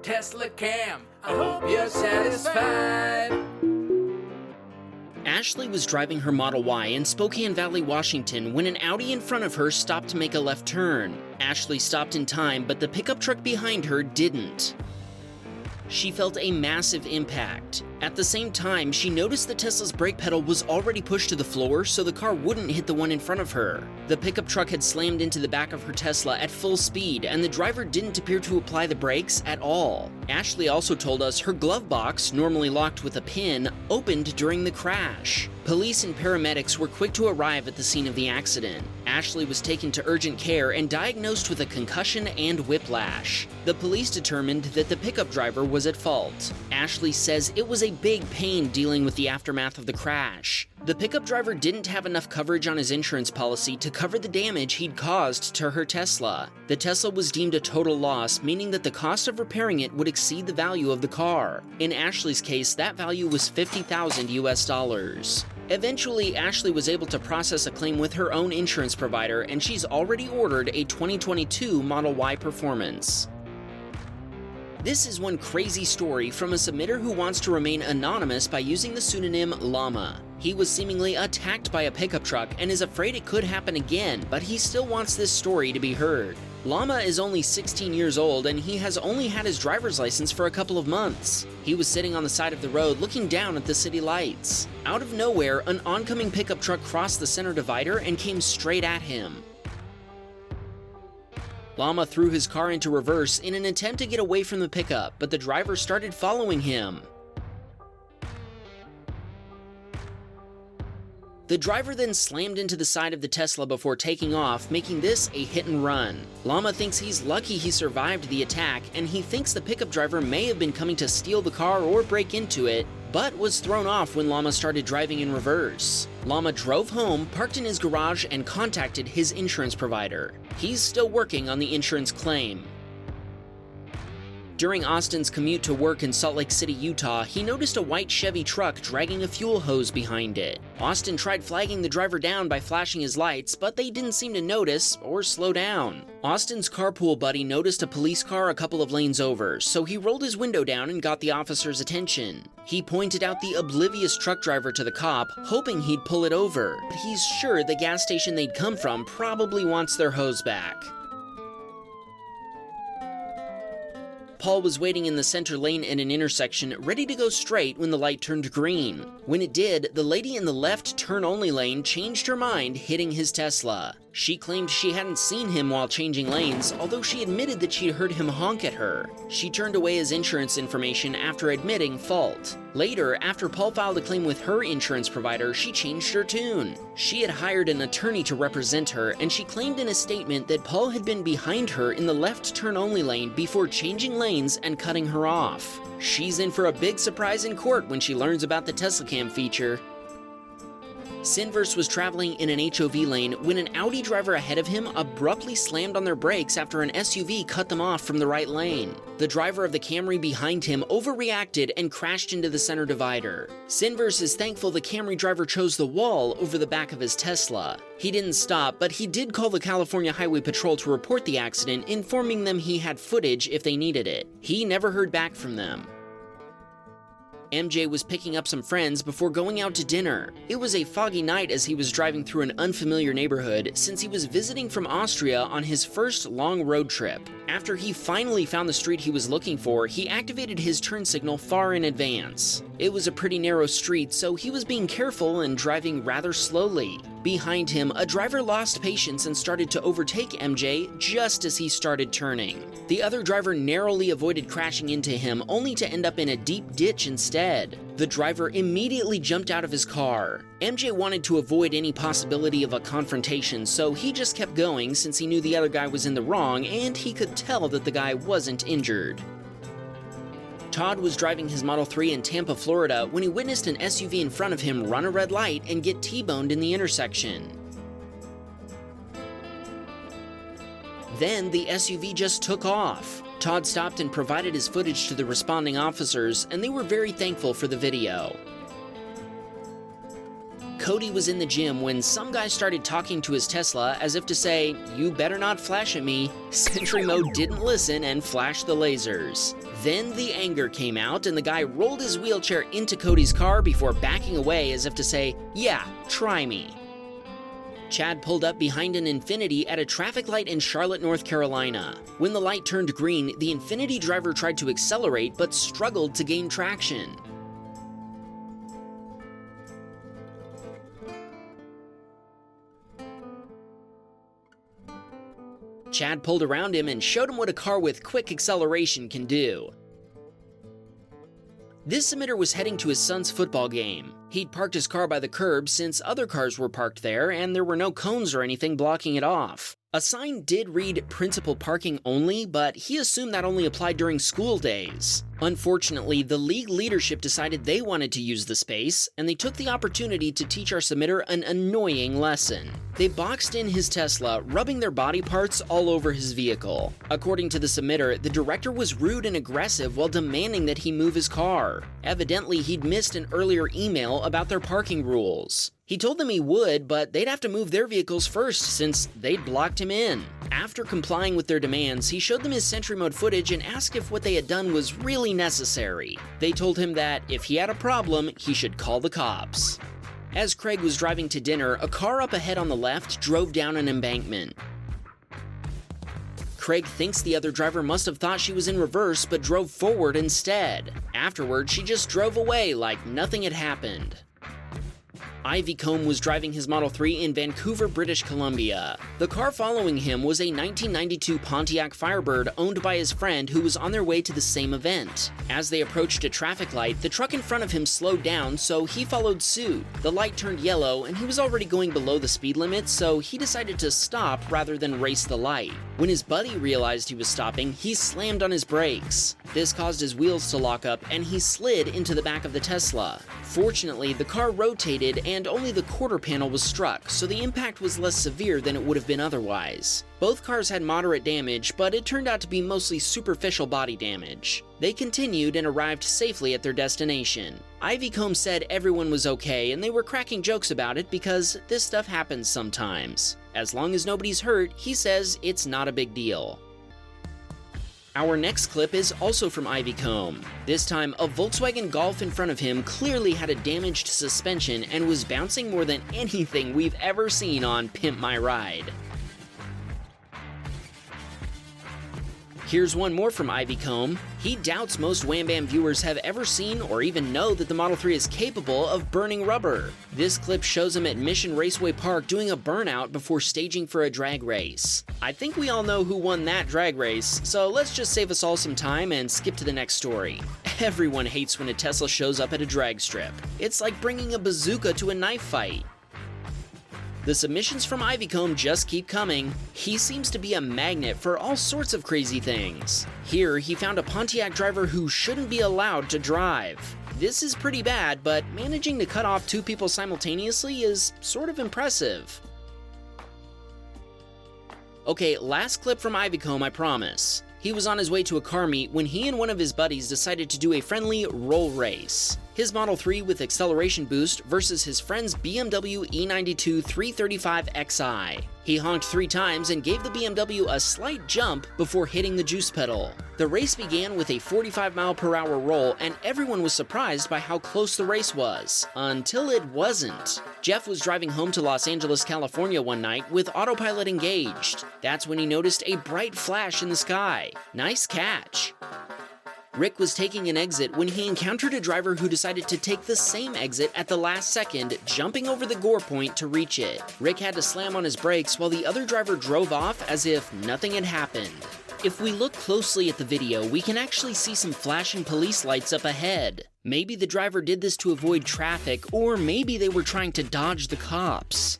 Teslacam. I hope you're satisfied. Ashley was driving her Model Y in Spokane Valley, Washington, when an Audi in front of her stopped to make a left turn. Ashley stopped in time, but the pickup truck behind her didn't. She felt a massive impact. At the same time, she noticed that Tesla's brake pedal was already pushed to the floor so the car wouldn't hit the one in front of her. The pickup truck had slammed into the back of her Tesla at full speed, and the driver didn't appear to apply the brakes at all. Ashley also told us her glove box, normally locked with a pin, opened during the crash. Police and paramedics were quick to arrive at the scene of the accident. Ashley was taken to urgent care and diagnosed with a concussion and whiplash. The police determined that the pickup driver was at fault. Ashley says it was a big pain dealing with the aftermath of the crash. The pickup driver didn't have enough coverage on his insurance policy to cover the damage he'd caused to her Tesla. The Tesla was deemed a total loss, meaning that the cost of repairing it would exceed the value of the car. In Ashley's case, that value was $50,000 US. Eventually, Ashley was able to process a claim with her own insurance provider, and she's already ordered a 2022 Model Y Performance. This is one crazy story from a submitter who wants to remain anonymous by using the pseudonym Llama. He was seemingly attacked by a pickup truck and is afraid it could happen again, but he still wants this story to be heard. Llama is only 16 years old and he has only had his driver's license for a couple of months. He was sitting on the side of the road looking down at the city lights. Out of nowhere, an oncoming pickup truck crossed the center divider and came straight at him. Llama threw his car into reverse in an attempt to get away from the pickup, but the driver started following him. The driver then slammed into the side of the Tesla before taking off, making this a hit and run. Llama thinks he's lucky he survived the attack, and he thinks the pickup driver may have been coming to steal the car or break into it, but was thrown off when Llama started driving in reverse. Llama drove home, parked in his garage, and contacted his insurance provider. He's still working on the insurance claim. During Austin's commute to work in Salt Lake City, Utah, he noticed a white Chevy truck dragging a fuel hose behind it. Austin tried flagging the driver down by flashing his lights, but they didn't seem to notice or slow down. Austin's carpool buddy noticed a police car a couple of lanes over, so he rolled his window down and got the officer's attention. He pointed out the oblivious truck driver to the cop, hoping he'd pull it over. But he's sure the gas station they'd come from probably wants their hose back. Paul was waiting in the center lane at an intersection, ready to go straight when the light turned green. When it did, the lady in the left turn-only lane changed her mind, hitting his Tesla. She claimed she hadn't seen him while changing lanes, although she admitted that she'd heard him honk at her. She turned away his insurance information after admitting fault. Later, after Paul filed a claim with her insurance provider, she changed her tune. She had hired an attorney to represent her, and she claimed in a statement that Paul had been behind her in the left turn-only lane before changing lanes and cutting her off. She's in for a big surprise in court when she learns about the Teslacam feature. Sinverse was traveling in an HOV lane when an Audi driver ahead of him abruptly slammed on their brakes after an SUV cut them off from the right lane. The driver of the Camry behind him overreacted and crashed into the center divider. Sinverse is thankful the Camry driver chose the wall over the back of his Tesla. He didn't stop, but he did call the California Highway Patrol to report the accident, informing them he had footage if they needed it. He never heard back from them. MJ was picking up some friends before going out to dinner. It was a foggy night as he was driving through an unfamiliar neighborhood since he was visiting from Austria on his first long road trip. After he finally found the street he was looking for, he activated his turn signal far in advance. It was a pretty narrow street, so he was being careful and driving rather slowly. Behind him, a driver lost patience and started to overtake MJ just as he started turning. The other driver narrowly avoided crashing into him, only to end up in a deep ditch instead. The driver immediately jumped out of his car. MJ wanted to avoid any possibility of a confrontation, so he just kept going since he knew the other guy was in the wrong and he could tell that the guy wasn't injured. Todd was driving his Model 3 in Tampa, Florida, when he witnessed an SUV in front of him run a red light and get T-boned in the intersection. Then the SUV just took off. Todd stopped and provided his footage to the responding officers, and they were very thankful for the video. Cody was in the gym when some guy started talking to his Tesla as if to say, "You better not flash at me." Sentry mode didn't listen and flashed the lasers. Then the anger came out and the guy rolled his wheelchair into Cody's car before backing away as if to say, "Yeah, try me." Chad pulled up behind an Infiniti at a traffic light in Charlotte, North Carolina. When the light turned green, the Infiniti driver tried to accelerate but struggled to gain traction. Chad pulled around him and showed him what a car with quick acceleration can do. This submitter was heading to his son's football game. He'd parked his car by the curb since other cars were parked there and there were no cones or anything blocking it off. A sign did read principal parking only, but he assumed that only applied during school days. Unfortunately, the league leadership decided they wanted to use the space, and they took the opportunity to teach our submitter an annoying lesson. They boxed in his Tesla, rubbing their body parts all over his vehicle. According to the submitter, the director was rude and aggressive while demanding that he move his car. Evidently, he'd missed an earlier email about their parking rules. He told them he would, but they'd have to move their vehicles first since they'd blocked him in. After complying with their demands, he showed them his Sentry mode footage and asked if what they had done was really necessary. They told him that if he had a problem, he should call the cops. As Craig was driving to dinner, a car up ahead on the left drove down an embankment. Craig thinks the other driver must have thought she was in reverse but drove forward instead. Afterward, she just drove away like nothing had happened. Ivy Combe was driving his Model 3 in Vancouver, British Columbia. The car following him was a 1992 Pontiac Firebird owned by his friend who was on their way to the same event. As they approached a traffic light, the truck in front of him slowed down, so he followed suit. The light turned yellow, and he was already going below the speed limit, so he decided to stop rather than race the light. When his buddy realized he was stopping, he slammed on his brakes. This caused his wheels to lock up, and he slid into the back of the Tesla. Fortunately, the car rotated and only the quarter panel was struck, so the impact was less severe than it would have been otherwise. Both cars had moderate damage, but it turned out to be mostly superficial body damage. They continued and arrived safely at their destination. Ivy Combe said everyone was okay and they were cracking jokes about it because this stuff happens sometimes. As long as nobody's hurt, he says it's not a big deal. Our next clip is also from Ivy Combe. This time, a Volkswagen Golf in front of him clearly had a damaged suspension and was bouncing more than anything we've ever seen on Pimp My Ride. Here's one more from Ivy Combe. He doubts most Wham Bam viewers have ever seen or even know that the Model 3 is capable of burning rubber. This clip shows him at Mission Raceway Park doing a burnout before staging for a drag race. I think we all know who won that drag race, so let's just save us all some time and skip to the next story. Everyone hates when a Tesla shows up at a drag strip. It's like bringing a bazooka to a knife fight. The submissions from Ivy Combe just keep coming. He seems to be a magnet for all sorts of crazy things. Here, he found a Pontiac driver who shouldn't be allowed to drive. This is pretty bad, but managing to cut off two people simultaneously is sort of impressive. Okay, last clip from Ivy Combe, I promise. He was on his way to a car meet when he and one of his buddies decided to do a friendly roll race. His Model 3 with acceleration boost versus his friend's BMW E92 335xi. He honked 3 times and gave the BMW a slight jump before hitting the juice pedal. The race began with a 45-mile-per-hour roll, and everyone was surprised by how close the race was, until it wasn't. Jeff was driving home to Los Angeles, California one night with autopilot engaged. That's when he noticed a bright flash in the sky. Nice catch. Rick was taking an exit when he encountered a driver who decided to take the same exit at the last second, jumping over the Gore point to reach it. Rick had to slam on his brakes while the other driver drove off as if nothing had happened. If we look closely at the video, we can actually see some flashing police lights up ahead. Maybe the driver did this to avoid traffic, or maybe they were trying to dodge the cops.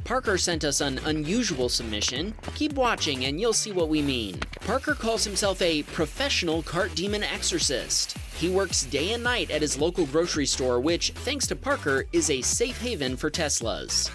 Parker sent us an unusual submission. Keep watching and you'll see what we mean. Parker calls himself a professional cart demon exorcist. He works day and night at his local grocery store, which, thanks to Parker, is a safe haven for Teslas.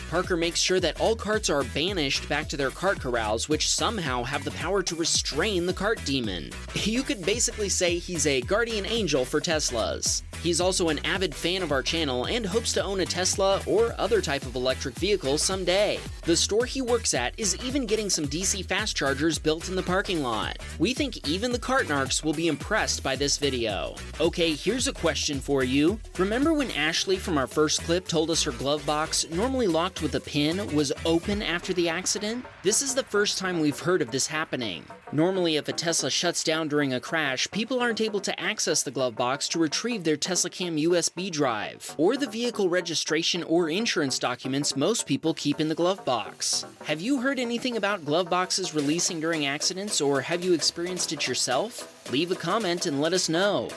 Parker makes sure that all carts are banished back to their cart corrals, which somehow have the power to restrain the cart demon. You could basically say he's a guardian angel for Teslas. He's also an avid fan of our channel and hopes to own a Tesla or other type of electric vehicle someday. The store he works at is even getting some DC fast chargers built in the parking lot. We think even the cart narcs will be impressed by this video. Okay, here's a question for you. Remember when Ashley from our first clip told us her glove box, normally locked with a pin, was open after the accident? This is the first time we've heard of this happening. Normally, if a Tesla shuts down during a crash, people aren't able to access the glove box to retrieve their Teslacam USB drive, or the vehicle registration or insurance documents most people keep in the glove box. Have you heard anything about glove boxes releasing during accidents, or have you experienced it yourself? Leave a comment and let us know.